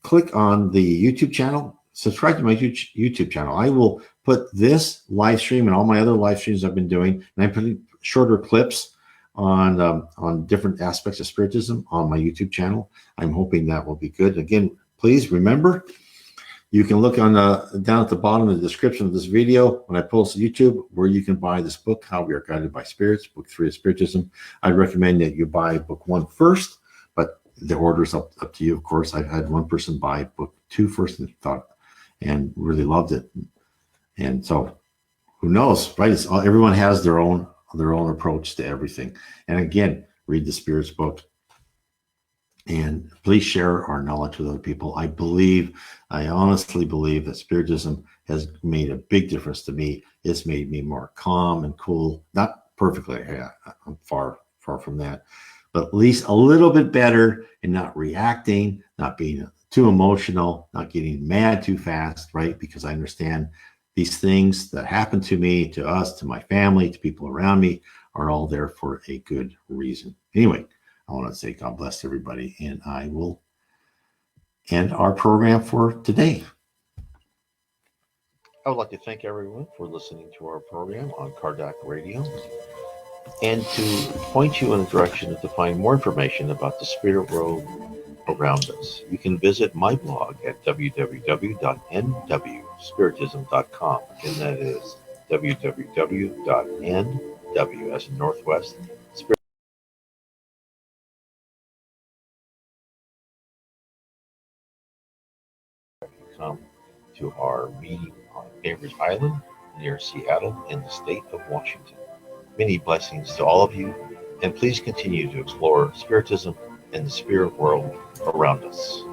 Click on the YouTube channel. Subscribe to my YouTube channel. I will put this live stream and all my other live streams I've been doing, and I'm putting shorter clips on different aspects of Spiritism on my YouTube channel. I'm hoping that will be good. Again, please remember, you can look on down at the bottom of the description of this video when I post to YouTube where you can buy this book, How We Are Guided by Spirits, Book 3 of Spiritism. I recommend that you buy Book 1 first, but the order's up to you, of course. I've had one person buy Book 2 first and really loved it. And so who knows, right? Everyone has their own approach to everything. And again, read the Spirits book. And please share our knowledge with other people. I honestly believe that Spiritism has made a big difference to me. It's made me more calm and cool. Not perfectly, yeah, I'm far from that, but at least a little bit better in not reacting, not being too emotional, not getting mad too fast, right? Because I understand these things that happen to me, to us, to my family, to people around me are all there for a good reason. Anyway, I want to say God bless everybody, and I will end our program for today. I would like to thank everyone for listening to our program on Kardec Radio and to point you in the direction to find more information about the spirit world around us. You can visit my blog at www.nwspiritism.com, and that is www.nw as in Northwest Spirit. Come to our meeting on Bainbridge Island near Seattle in the state of Washington. Many blessings to all of you, and please continue to explore Spiritism and the spirit world around us.